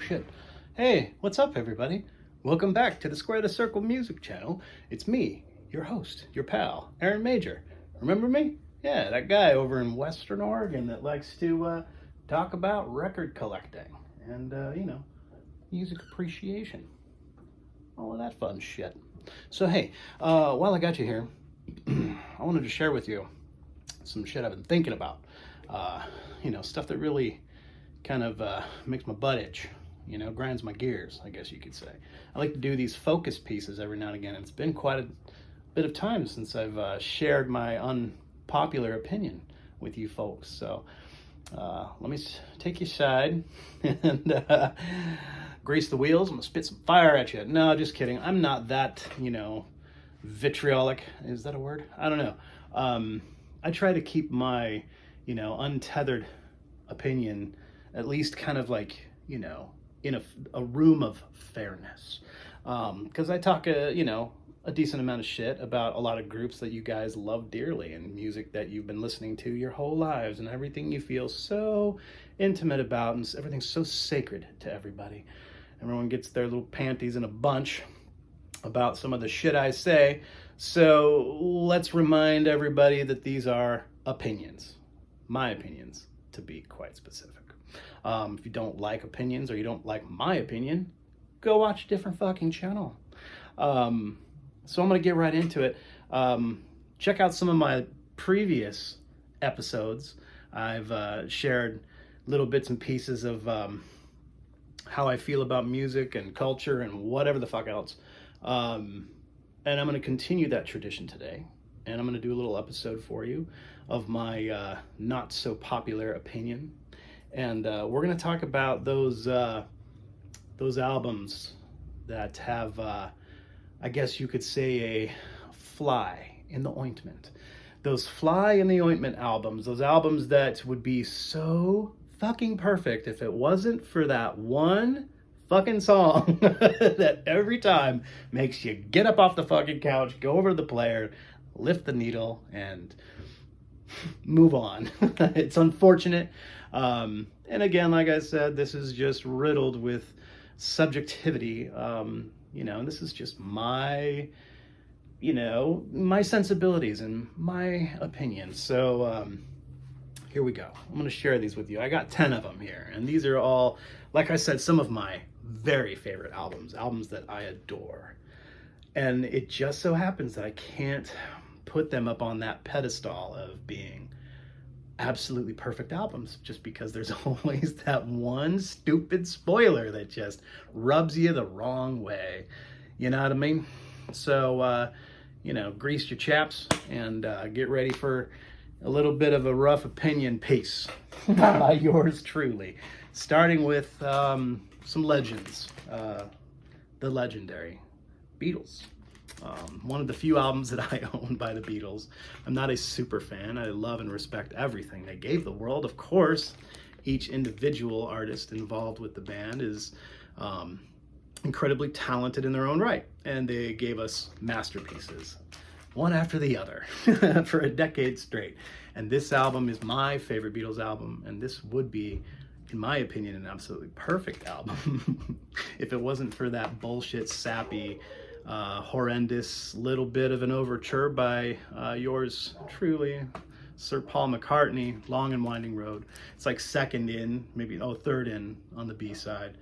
shit. Hey, what's up, everybody? Welcome back to the Square the Circle music channel. It's me, your host, your pal, Aaron Major. Remember me? Yeah, that guy over in Western Oregon that likes to talk about record collecting and, music appreciation. All of that fun shit. So, hey, while I got you here, I wanted to share with you some shit I've been thinking about. Stuff that really kind of makes my butt itch, grinds my gears, I guess you could say. I like to do these focus pieces every now and again. It's been quite a bit of time since I've shared my unpopular opinion with you folks. So let me take you aside and grease the wheels. I'm going to spit some fire at you. No, just kidding. I'm not that, vitriolic. Is that a word? I don't know. I try to keep my, untethered opinion at least kind of like, in a room of fairness. Because I talk, a decent amount of shit about a lot of groups that you guys love dearly and music that you've been listening to your whole lives and everything you feel so intimate about and everything's so sacred to everybody. Everyone gets their little panties in a bunch about some of the shit I say. So let's remind everybody that these are opinions. My opinions, to be quite specific. If you don't like opinions or you don't like my opinion, go watch a different fucking channel. So I'm going to get right into it. Check out some of my previous episodes. I've shared little bits and pieces of how I feel about music and culture and whatever the fuck else. And I'm going to continue that tradition today. And I'm going to do a little episode for you of my not so popular opinion. And we're going to talk about those albums that have, I guess you could say, a fly in the ointment. Those fly in the ointment albums, those albums that would be so fucking perfect if it wasn't for that one fucking song that every time makes you get up off the fucking couch, go over to the player, lift the needle, and move on. It's unfortunate. And again, like I said, this is just riddled with subjectivity. And this is just my, my sensibilities and my opinions. So here we go. I'm going to share these with you. I got 10 of them here. And these are all, like I said, some of my very favorite albums that I adore. And it just so happens that I can't put them up on that pedestal of being absolutely perfect albums just because there's always that one stupid spoiler that just rubs you the wrong way. You know what I mean? So, grease your chaps and get ready for a little bit of a rough opinion piece by yours truly. Starting with some legends. The legendary Beatles. One of the few albums that I own by the Beatles. I'm not a super fan. I love and respect everything they gave the world. Of course, each individual artist involved with the band is incredibly talented in their own right. And they gave us masterpieces, one after the other, for a decade straight. And this album is my favorite Beatles album. And this would be, in my opinion, an absolutely perfect album if it wasn't for that bullshit, sappy, horrendous little bit of an overture by yours truly, Sir Paul McCartney, Long and Winding Road. It's like third in on the B-side.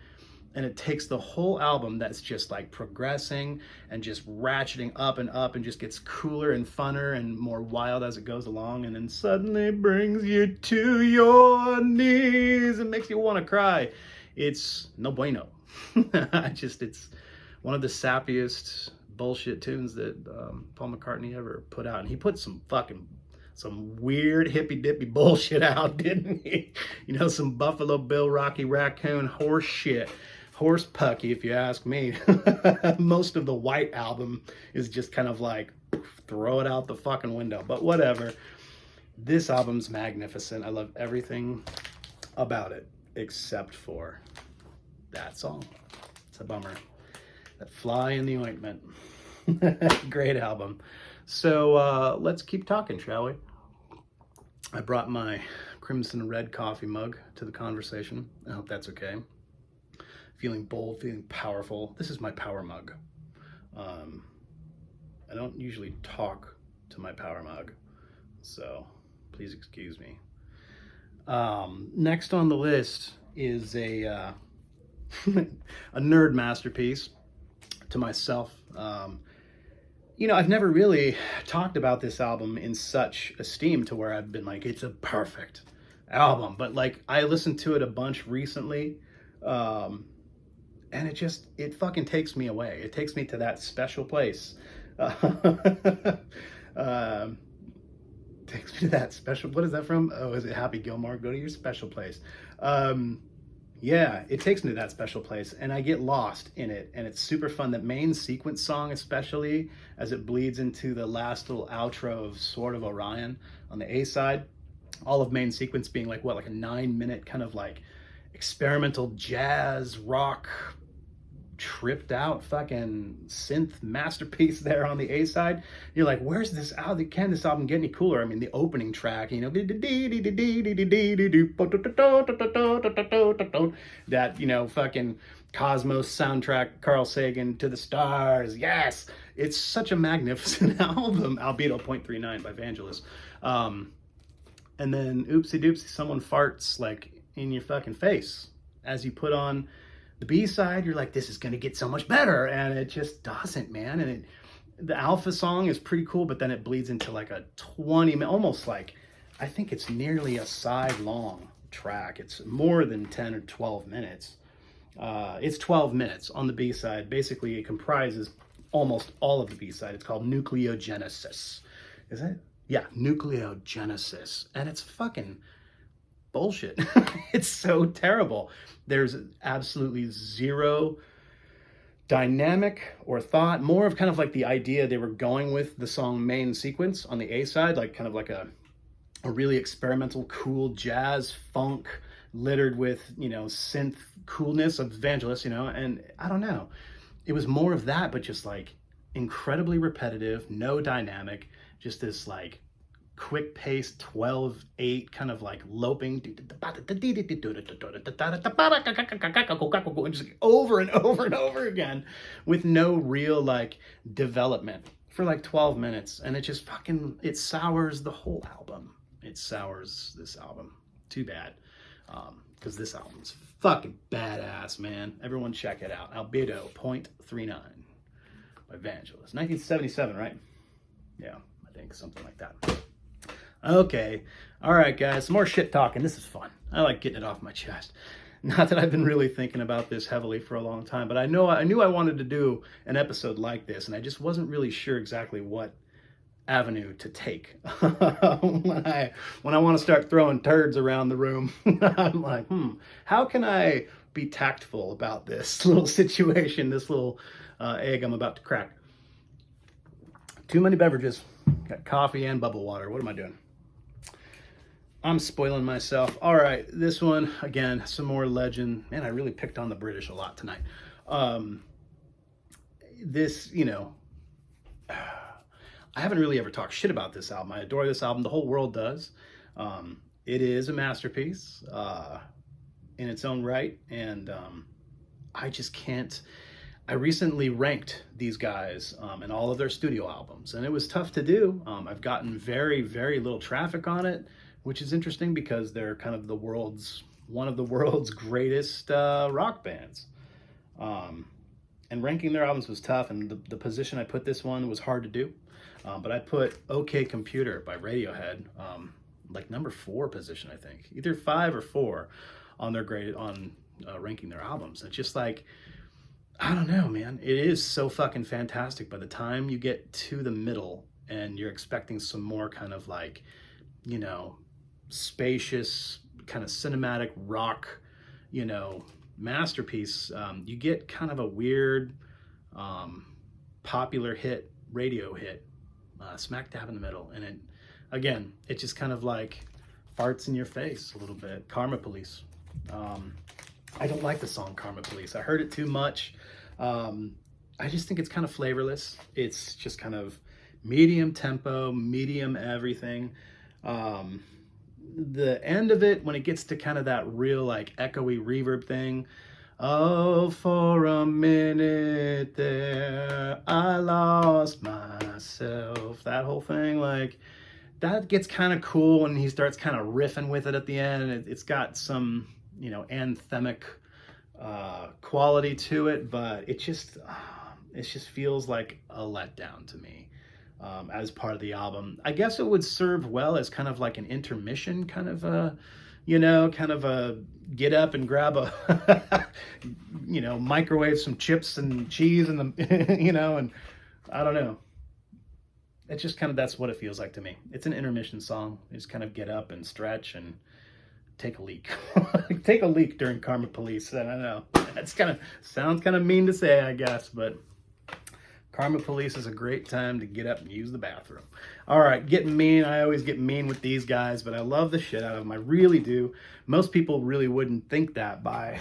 And it takes the whole album that's just like progressing and just ratcheting up and just gets cooler and funner and more wild as it goes along, and then suddenly brings you to your knees and makes you want to cry. It's no bueno. It's one of the sappiest bullshit tunes that Paul McCartney ever put out. And he put some weird hippy-dippy bullshit out, didn't he? Some Buffalo Bill, Rocky Raccoon horse shit. Horse pucky, if you ask me. Most of the White Album is just kind of like, throw it out the fucking window. But whatever. This album's magnificent. I love everything about it, except for that song. It's a bummer. That Fly in the Ointment. Great album. So let's keep talking, shall we? I brought my crimson red coffee mug to the conversation. I hope that's okay. feeling bold, feeling powerful. This is my power mug. I don't usually talk to my power mug, so please excuse me. Next on the list is a a nerd masterpiece to myself. You know, I've never really talked about this album in such esteem to where I've been like, it's a perfect album. But like, I listened to it a bunch recently, and it fucking takes me away. It takes me to that special place. Takes me to that special, what is that from? Oh, is it Happy Gilmore? Go to your special place. Yeah, it takes me to that special place, and I get lost in it, and it's super fun. That main sequence song, especially as it bleeds into the last little outro of Sword of Orion on the A side, all of main sequence being like, what, like a 9-minute kind of like experimental jazz rock tripped out fucking synth masterpiece there on the A side. You're like, where's this album? Can this album get any cooler? I mean, the opening track, you know, that, you know, fucking Cosmos soundtrack, Carl Sagan, To the Stars. Yes, it's such a magnificent album. Albedo 0.39 by Vangelis. And then oopsie doopsie, someone farts like in your fucking face as you put on the B side. You're like, this is gonna get so much better, and it just doesn't, man. And the Alpha song is pretty cool, but then it bleeds into like a 20, almost like, I think it's nearly a side long track. It's more than 10 or 12 minutes. It's 12 minutes on the B side. Basically, it comprises almost all of the B side. It's called Nucleogenesis. Is it? Yeah, Nucleogenesis. And it's fucking bullshit. It's so terrible. There's absolutely zero dynamic or thought, more of kind of like the idea they were going with the song main sequence on the A side, like kind of like a really experimental, cool jazz funk littered with, you know, synth coolness of Vangelis, you know, and I don't know. It was more of that, but just like incredibly repetitive, no dynamic, just this like quick paced 12/8 kind of like loping, just over and over and over again with no real like development for like 12 minutes. And it just fucking, it sours the whole album. It sours this album. Too bad. Because this album's fucking badass, man. Everyone check it out. Albedo 0.39 by Vangelis. 1977, right? Yeah, I think something like that. Okay, all right, guys, some more shit talking. This is fun. I like getting it off my chest. Not that I've been really thinking about this heavily for a long time, but I knew I wanted to do an episode like this, and I just wasn't really sure exactly what avenue to take. when I want to start throwing turds around the room, I'm like, how can I be tactful about this little situation, this little egg I'm about to crack? Too many beverages. Got coffee and bubble water. What am I doing? I'm spoiling myself. All right, this one, again, some more legend. Man, I really picked on the British a lot tonight. This, you know, I haven't really ever talked shit about this album. I adore this album. The whole world does. It is a masterpiece in its own right. And I just can't. I recently ranked these guys and all of their studio albums, and it was tough to do. I've gotten very, very little traffic on it, which is interesting because they're kind of one of the world's greatest rock bands. And ranking their albums was tough, and the position I put this one was hard to do. But I put OK Computer by Radiohead, like number 4 position, I think. Either 5 or 4 on their ranking their albums. It's just like, I don't know, man. It is so fucking fantastic. By the time you get to the middle and you're expecting some more kind of like, you know, spacious, kind of cinematic rock, you know, masterpiece, you get kind of a weird popular hit, radio hit, smack dab in the middle. And it just kind of like farts in your face a little bit. Karma Police. I don't like the song Karma Police. I heard it too much. I just think it's kind of flavorless. It's just kind of medium tempo, medium everything. The end of it, when it gets to kind of that real like echoey reverb thing, Oh, for a minute there, I lost myself. That whole thing, like, that gets kind of cool when he starts kind of riffing with it at the end. It's got some, you know, anthemic quality to it, but it just feels like a letdown to me as part of the album. I guess it would serve well as kind of like an intermission, kind of a, you know, kind of a get up and grab a, you know, microwave some chips and cheese and the, you know, and I don't know. It's just kind of, that's what it feels like to me. It's an intermission song. You just kind of get up and stretch and take a leak. Take a leak during Karma Police. I don't know. That's kind of, sounds kind of mean to say, I guess, but Karma Police is a great time to get up and use the bathroom. All right, getting mean. I always get mean with these guys, but I love the shit out of them. I really do. Most people really wouldn't think that by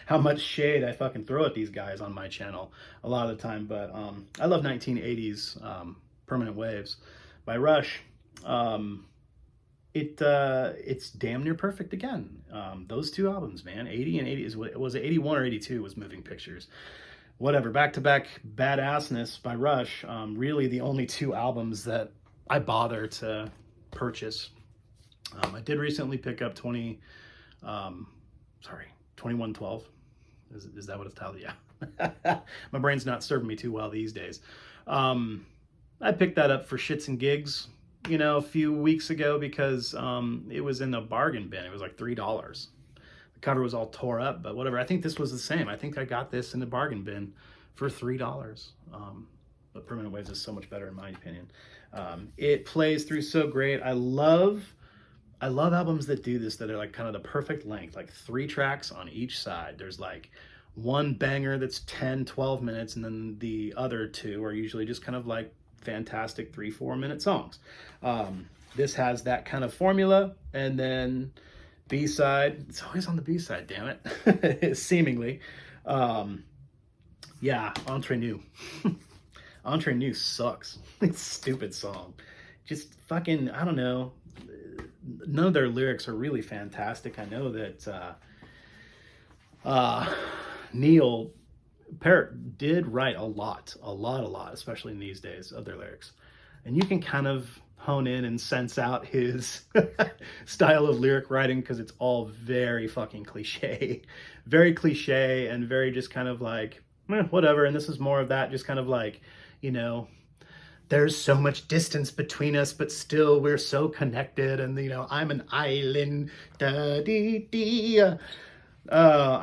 how much shade I fucking throw at these guys on my channel a lot of the time. But I love 1980s Permanent Waves by Rush. It's damn near perfect again. Those two albums, man, 80 and 80 was it 81 or 82 was Moving Pictures. Whatever, back-to-back badassness by Rush. Really the only two albums that I bother to purchase. I did recently pick up 2112. Is that what it's titled? Yeah. My brain's not serving me too well these days. I picked that up for shits and gigs, you know, a few weeks ago because it was in the bargain bin. It was like $3. Cover was all tore up, but whatever. I think this was the same. I think I got this in the bargain bin for $3. But Permanent Waves is so much better in my opinion. It plays through so great. I love albums that do this, that are like kind of the perfect length, like 3 tracks on each side. There's like one banger that's 10, 12 minutes, and then the other 2 are usually just kind of like fantastic 3-4 minute songs. This has that kind of formula, and then B-side, it's always on the B-side, damn it. Seemingly. Yeah, Entre Nous. Entre Nous sucks. It's a stupid song. Just fucking, I don't know. None of their lyrics are really fantastic. I know that Neil Peart did write a lot, especially in these days, of their lyrics. And you can kind of hone in and sense out his style of lyric writing, because it's all very fucking cliche. Very cliche and very just kind of like, whatever. And this is more of that, just kind of like, you know, there's so much distance between us, but still we're so connected. And, you know, I'm an island. Da-dee-dee. I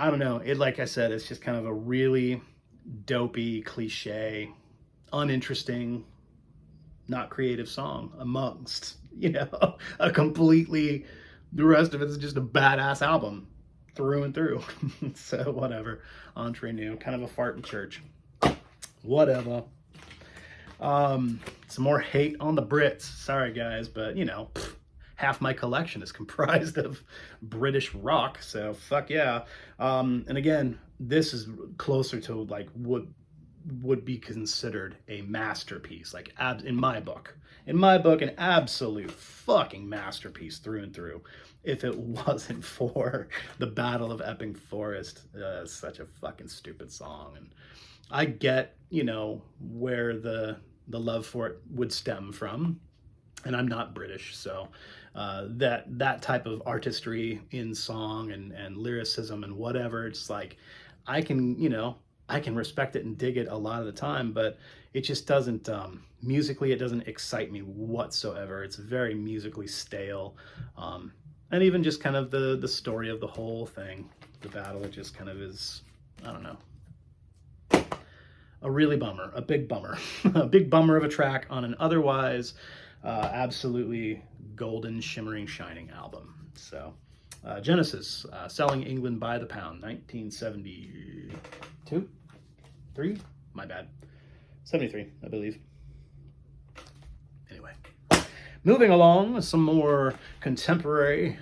don't know. It, like I said, it's just kind of a really dopey, cliche, uninteresting, not creative song amongst, you know, a completely, the rest of it is just a badass album through and through. So whatever. Entre Nous, kind of a fart in church. Whatever. Some more hate on the Brits. Sorry guys, but you know, half my collection is comprised of British rock, so fuck yeah. And again, this is closer to like would be considered a masterpiece, like in my book, an absolute fucking masterpiece through and through, if it wasn't for the Battle of Epping Forest. Such a fucking stupid song. And I get, you know, where the love for it would stem from, and I'm not British, so that type of artistry in song and lyricism and whatever, it's like I can, you know, I can respect it and dig it a lot of the time, but it just doesn't, musically, it doesn't excite me whatsoever. It's very musically stale. And even just kind of the story of the whole thing, the battle, it just kind of is, I don't know, a really bummer, a big bummer, a big bummer of a track on an otherwise absolutely golden, shimmering, shining album. So Genesis, Selling England by the Pound, 1972, 3, my bad, 73, I believe. Anyway, moving along, some more contemporary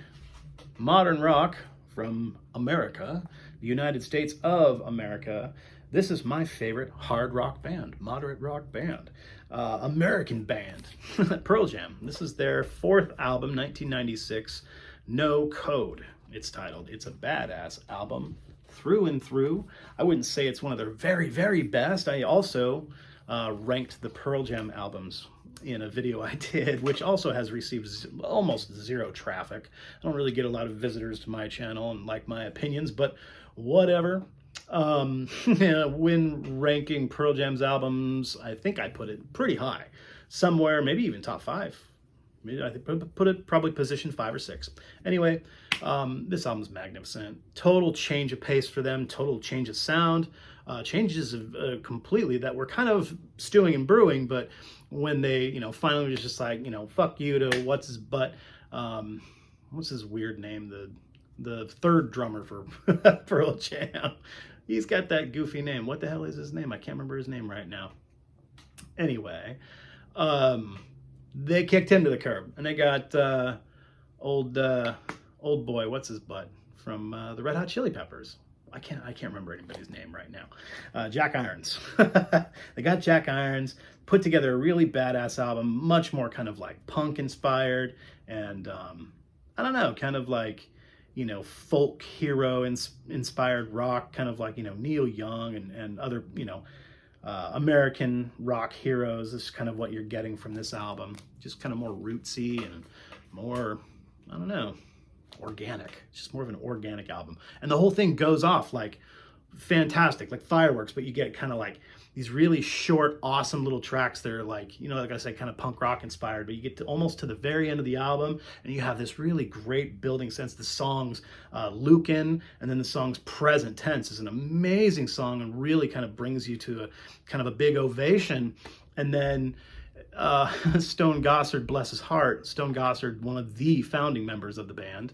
modern rock from America, the United States of America. This is my favorite hard rock band, moderate rock band, American band, Pearl Jam. This is their 4th album, 1996, No Code, it's titled. It's a badass album, through and through. I wouldn't say it's one of their very, very best. I also ranked the Pearl Jam albums in a video I did, which also has received almost zero traffic. I don't really get a lot of visitors to my channel and like my opinions, but whatever. When ranking Pearl Jam's albums, I think I put it pretty high, somewhere, maybe even top 5. Maybe I think put it probably position 5 or 6. Anyway, this album's magnificent. Total change of pace for them, total change of sound, changes completely that were kind of stewing and brewing, but when they, finally was just like, fuck you to what's his butt, what's his weird name, the third drummer for Pearl Jam. He's got that goofy name. What the hell is his name? I can't remember his name right now. Anyway, they kicked him to the curb, and they got old boy, what's his butt, from the Red Hot Chili Peppers. I can't remember anybody's name right now. Jack Irons. They got Jack Irons, put together a really badass album, much more kind of like punk inspired, and I don't know, kind of like, folk hero inspired rock, kind of like, Neil Young and other, American rock heroes. This is kind of what you're getting from this album. Just kind of more rootsy and more, I don't know, organic. It's just more of an organic album. And the whole thing goes off like fantastic, like fireworks, but you get kind of like these really short, awesome little tracks that are like, like I said, kind of punk rock inspired, but you get to almost to the very end of the album and you have this really great building sense. The song's Lucan, and then the song's Present Tense is an amazing song and really kind of brings you to a kind of a big ovation. And then Stone Gossard, bless his heart, Stone Gossard, one of the founding members of the band,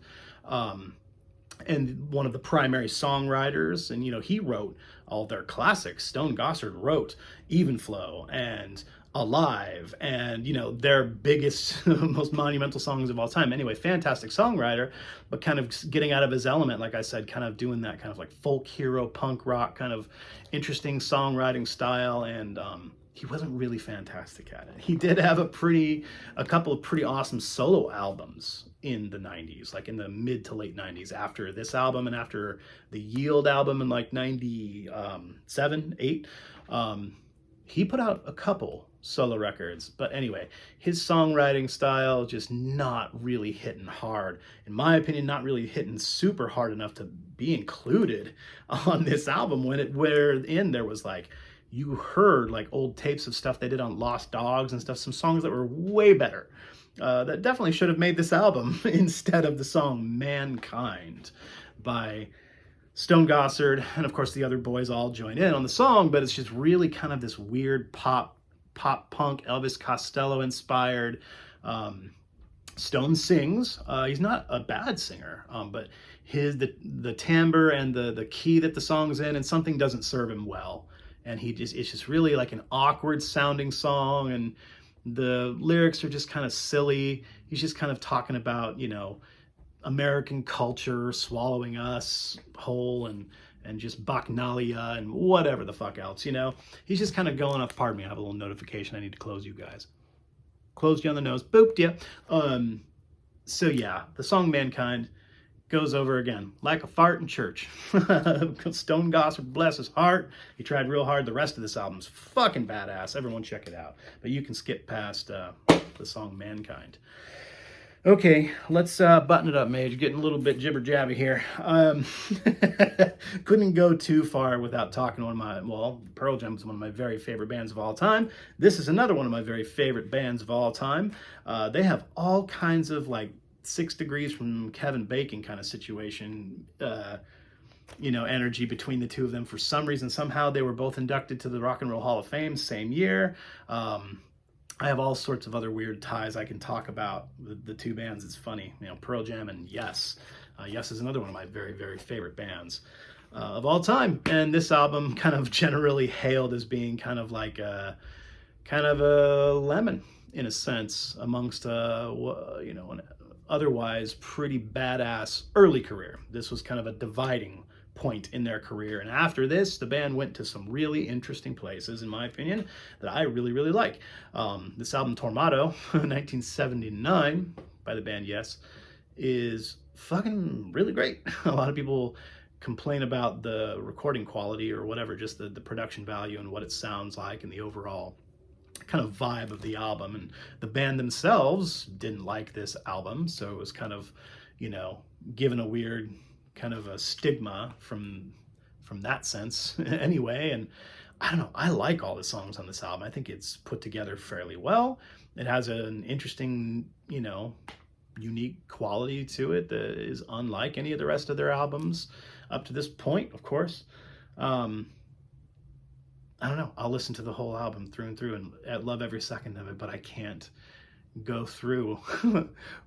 and one of the primary songwriters, and he wrote all their classics. Stone Gossard wrote Even Flow and Alive, and their biggest, most monumental songs of all time. Anyway, fantastic songwriter, but kind of getting out of his element, like I said, kind of doing that kind of like folk hero, punk rock, kind of interesting songwriting style, and he wasn't really fantastic at it. He did have a couple of pretty awesome solo albums in the 90s, like in the mid to late 90s, after this album and after the Yield album in like 97, 8. He put out a couple solo records, but anyway, his songwriting style just not really hitting hard. In my opinion, not really hitting super hard enough to be included on this album, wherein there was like, you heard like old tapes of stuff they did on Lost Dogs and stuff, some songs that were way better. That definitely should have made this album instead of the song Mankind by Stone Gossard. And of course the other boys all join in on the song, but it's just really kind of this weird pop punk, Elvis Costello inspired. Stone sings. He's not a bad singer, but the timbre and the key that the song's in, and something doesn't serve him well. And it's just really like an awkward sounding song, and the lyrics are just kind of silly. He's just kind of talking about, American culture swallowing us whole, and just bacchanalia and whatever the fuck else, He's just kind of going off. Pardon me, I have a little notification. I need to close you guys. Closed you on the nose. Booped you. So yeah, the song Mankind goes over again like a fart in church. Stone Gossard, bless his heart, he tried real hard. The rest of this album's fucking badass. Everyone check it out, but you can skip past the song Mankind. Okay, let's button it up, Mage. Getting a little bit jibber jabby here. Couldn't go too far without talking Pearl Jam is one of my very favorite bands of all time. This is another one of my very favorite bands of all time. They have all kinds of like 6 degrees from Kevin Bacon kind of situation, energy between the two of them. For some reason, somehow they were both inducted to the Rock and Roll Hall of Fame same year. I have all sorts of other weird ties I can talk about the two bands. It's funny, Pearl Jam and Yes. Yes is another one of my very, very favorite bands of all time. And this album kind of generally hailed as being kind of like a lemon in a sense amongst an otherwise pretty badass early career. This was kind of a dividing point in their career, and after this the band went to some really interesting places, in my opinion, that I really, really like. This album Tormato 1979 by the band Yes is fucking really great. A lot of people complain about the recording quality or whatever, just the production value and what it sounds like and the overall kind of vibe of the album. And the band themselves didn't like this album, so it was kind of, you know, given a weird kind of a stigma from that sense anyway. And I don't know, I like all the songs on this album. I think it's put together fairly well. It has an interesting, you know, unique quality to it that is unlike any of the rest of their albums up to this point, of course. I don't know, I'll listen to the whole album through and through, and I love every second of it, but I can't go through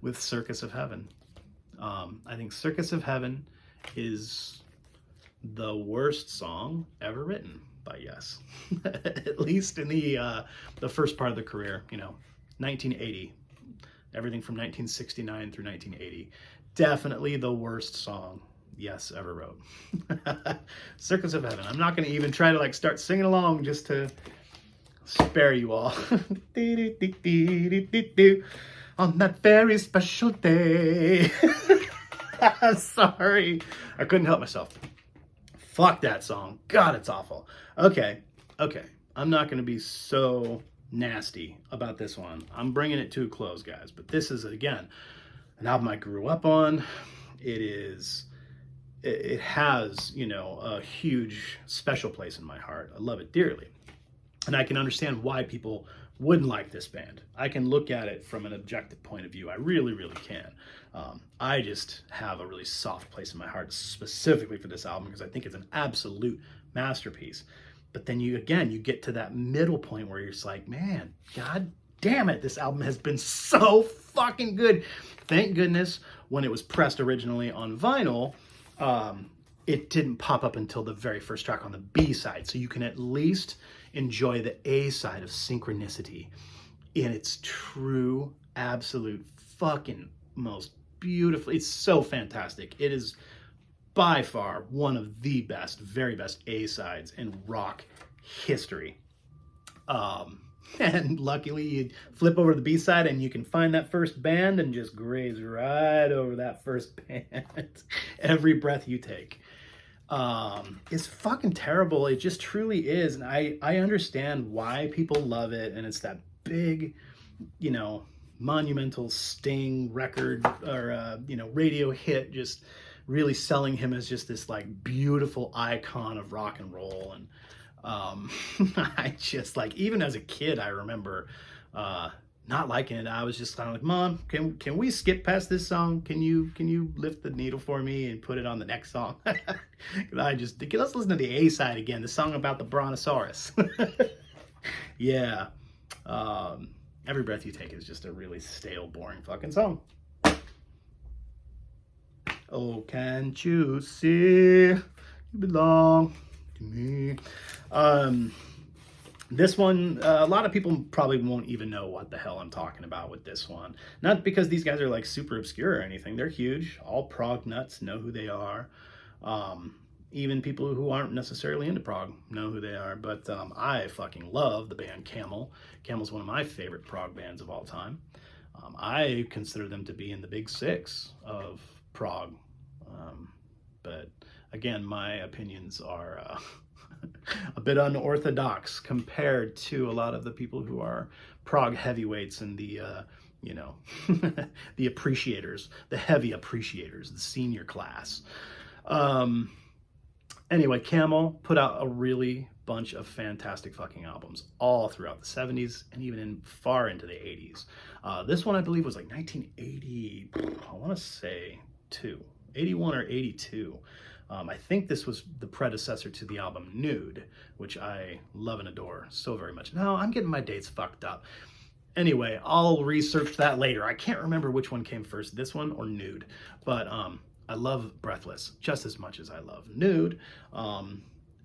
with Circus of Heaven. I think Circus of Heaven is the worst song ever written by Yes. At least in the first part of the career, you know, 1980. Everything from 1969 through 1980. Definitely the worst song Yes ever wrote. Circus of Heaven. I'm not going to even try to like start singing along just to spare you all. On that very special day. I'm sorry. I couldn't help myself. Fuck that song. God, it's awful. Okay. I'm not going to be so nasty about this one. I'm bringing it to a close, guys. But this is, again, an album I grew up on. It has, you know, a huge special place in my heart. I love it dearly. And I can understand why people wouldn't like this band. I can look at it from an objective point of view. I really, really can. I just have a really soft place in my heart specifically for this album because I think it's an absolute masterpiece. But then you get to that middle point where you're just like, man, God damn it, this album has been so fucking good. Thank goodness when it was pressed originally on vinyl, it didn't pop up until the very first track on the B side. So you can at least enjoy the A side of Synchronicity in its true, absolute fucking most beautiful. It's so fantastic. It is by far one of the best, very best A sides in rock history. And luckily you flip over to the B side and you can find that first band and just graze right over that first band. Every breath you take is fucking terrible. It just truly is. And I understand why people love it. And it's that big, you know, monumental Sting record or, you know, radio hit, just really selling him as just this like beautiful icon of rock and roll. And I just like, even as a kid, I remember not liking it. I was just kind of like, Mom, can we skip past this song? Can you lift the needle for me and put it on the next song? Let's listen to the A side again, the song about the brontosaurus. Yeah. Every Breath You Take is just a really stale, boring fucking song. Oh, can't you see you belong to me? This one, a lot of people probably won't even know what the hell I'm talking about with this one. Not because these guys are like super obscure or anything. They're huge. All prog nuts know who they are. Even people who aren't necessarily into prog know who they are. But I fucking love the band Camel. Camel's one of my favorite prog bands of all time. I consider them to be in the big six of prog. But again, my opinions are a bit unorthodox compared to a lot of the people who are prog heavyweights and the, you know, the appreciators, the heavy appreciators, the senior class. Anyway, Camel put out a really bunch of fantastic fucking albums all throughout the 70s and even far into the 80s. This one, I believe, was like 1980, I want to say 81 or 82. I think this was the predecessor to the album Nude, which I love and adore so very much. No, I'm getting my dates fucked up. Anyway, I'll research that later. I can't remember which one came first, this one or Nude. But I love Breathless just as much as I love Nude.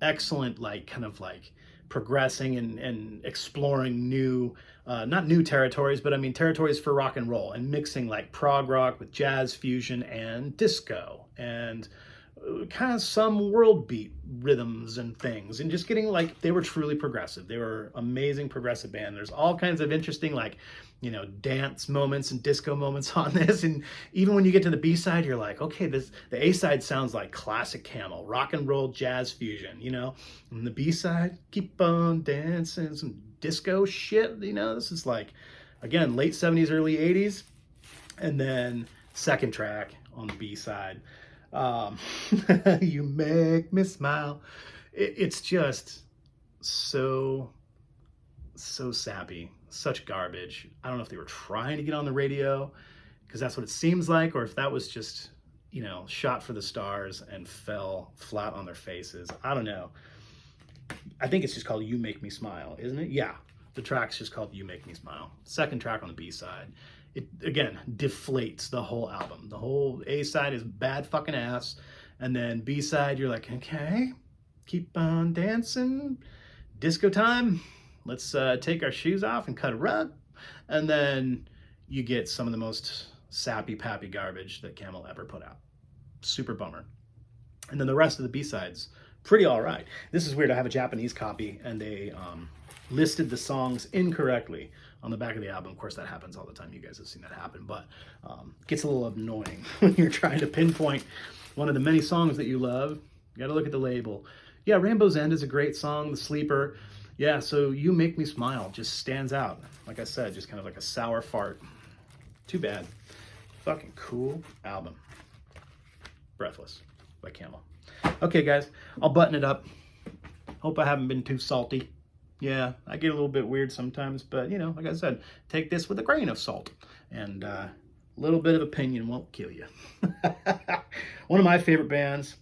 Excellent, like, kind of like progressing and exploring new, not new territories, but I mean territories for rock and roll, and mixing like prog rock with jazz fusion and disco and kind of some world beat rhythms and things, and just getting like, they were truly progressive. They were amazing progressive band. There's all kinds of interesting like you know, dance moments and disco moments on this. And even when you get to the B-side, you're like, okay, the A-side sounds like classic Camel, rock and roll jazz fusion, you know. And the B-side, keep on dancing, some disco shit, you know. This is like, again, late 70s, early 80s. And then second track on the B-side, You Make Me Smile. It's just so sappy, such garbage. I don't know if they were trying to get on the radio, because that's what it seems like, or if that was just, you know, shot for the stars and fell flat on their faces. I don't know. I think it's just called You Make Me Smile, isn't it? Yeah, the track's just called You Make Me Smile. Second track on the B-side. It, again, deflates the whole album. The whole A-side is bad fucking ass, and then B-side, you're like, okay, keep on dancing, disco time. Let's take our shoes off and cut a rug. And then you get some of the most sappy, pappy garbage that Camel ever put out. Super bummer. And then the rest of the B-sides, pretty all right. This is weird. I have a Japanese copy, and they listed the songs incorrectly on the back of the album. Of course, that happens all the time. You guys have seen that happen. But it gets a little annoying when you're trying to pinpoint one of the many songs that you love. You got to look at the label. Yeah, Rainbow's End is a great song, the sleeper. Yeah, so You Make Me Smile just stands out. Like I said, just kind of like a sour fart. Too bad. Fucking cool album. Breathless by Camel. Okay, guys, I'll button it up. Hope I haven't been too salty. Yeah, I get a little bit weird sometimes, but, you know, like I said, take this with a grain of salt. And a little bit of opinion won't kill you. One of my favorite bands,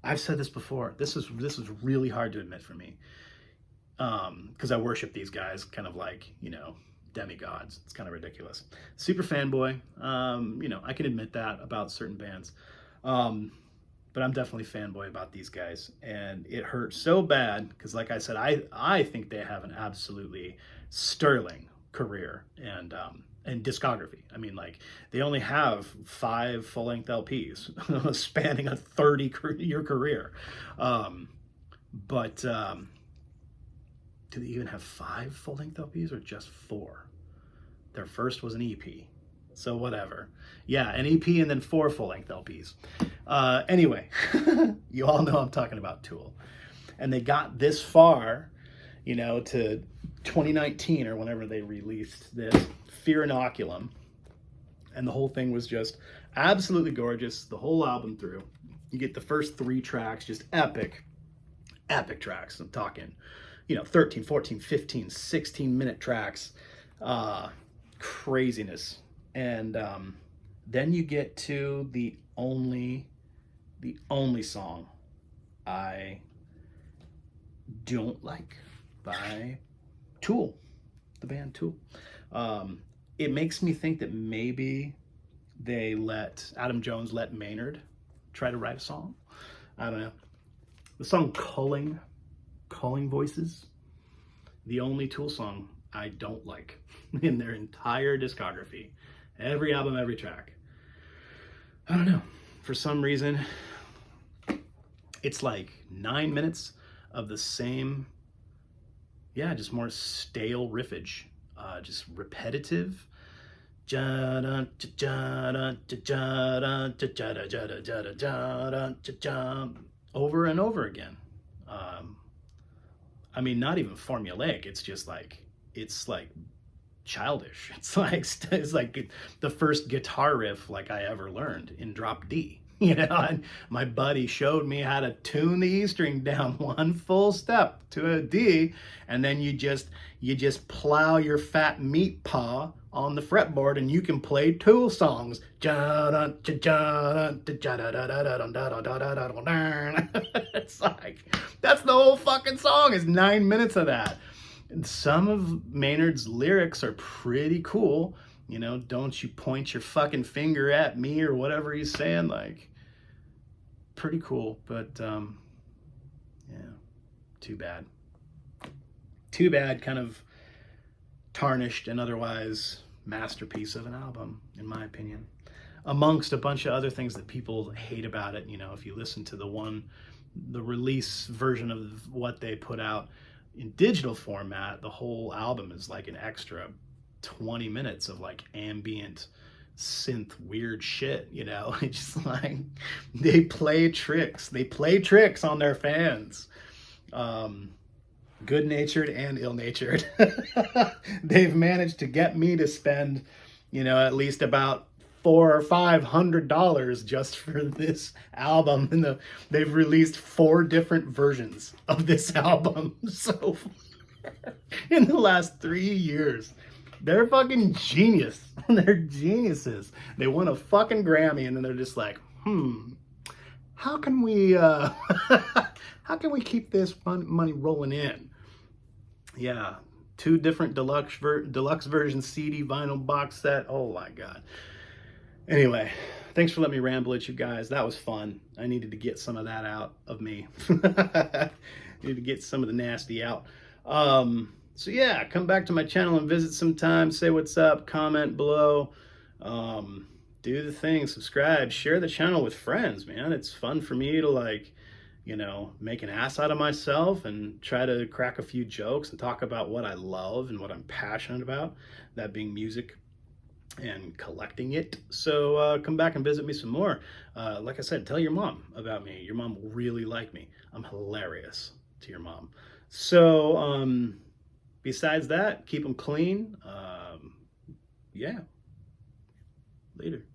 I've said this before, this is really hard to admit for me. Because I worship these guys kind of like, you know, demigods. It's kind of ridiculous. Super fanboy. You know, I can admit that about certain bands. But I'm definitely fanboy about these guys. And it hurt so bad because, like I said, I think they have an absolutely sterling career and discography. I mean, like, they only have 5 full-length LPs spanning a 30-year career. But do they even have 5 full-length LPs or just 4? Their first was an EP. So whatever. Yeah, an EP and then 4 full-length LPs. Anyway, you all know I'm talking about Tool. And they got this far, you know, to 2019 or whenever they released this, Fear Inoculum. And the whole thing was just absolutely gorgeous, the whole album through. You get the first 3 tracks, just epic tracks. I'm talking, you know, 13, 14, 15, 16-minute tracks. Craziness. And then you get to the only song I don't like by Tool, the band Tool. It makes me think that maybe Adam Jones let Maynard try to write a song. I don't know. The song Calling Voices, the only Tool song I don't like in their entire discography. Every album, every track. I don't know. For some reason, it's like 9 minutes of the same, just more stale riffage. Just repetitive. Over and over again. I mean, not even formulaic. It's just like, it's like childish. It's like the first guitar riff like I ever learned in drop D. You know, and my buddy showed me how to tune the E string down 1 full step to a D, and then you just plow your fat meat paw on the fretboard and you can play Tool songs. It's like, that's the whole fucking song, is 9 minutes of that. And some of Maynard's lyrics are pretty cool. You know, don't you point your fucking finger at me or whatever he's saying, like, pretty cool, but yeah, too bad. Kind of tarnished an otherwise masterpiece of an album, in my opinion, amongst a bunch of other things that people hate about it. You know, if you listen to the release version of what they put out in digital format, the whole album is like an extra 20 minutes of like ambient synth weird shit, you know. It's just like they play tricks on their fans, good-natured and ill-natured. They've managed to get me to spend, you know, at least about $400 or $500 just for this album, and they've released 4 different versions of this album so far in the last 3 years. They're fucking genius. They're geniuses. They won a fucking Grammy, and then they're just like, how can we how can we keep this money rolling in? Yeah, 2 different deluxe version CD vinyl box set. Oh my god. Anyway, thanks for letting me ramble at you guys. That was fun. I needed to get some of that out of me. Needed to get some of the nasty out. So yeah, come back to my channel and visit sometime. Say what's up, comment below. Do the thing, subscribe, share the channel with friends, man. It's fun for me to, like, you know, make an ass out of myself and try to crack a few jokes and talk about what I love and what I'm passionate about, that being music and collecting it. So come back and visit me some more. Like I said, tell your mom about me. Your mom will really like me. I'm hilarious to your mom. So besides that, keep them clean. Yeah, later.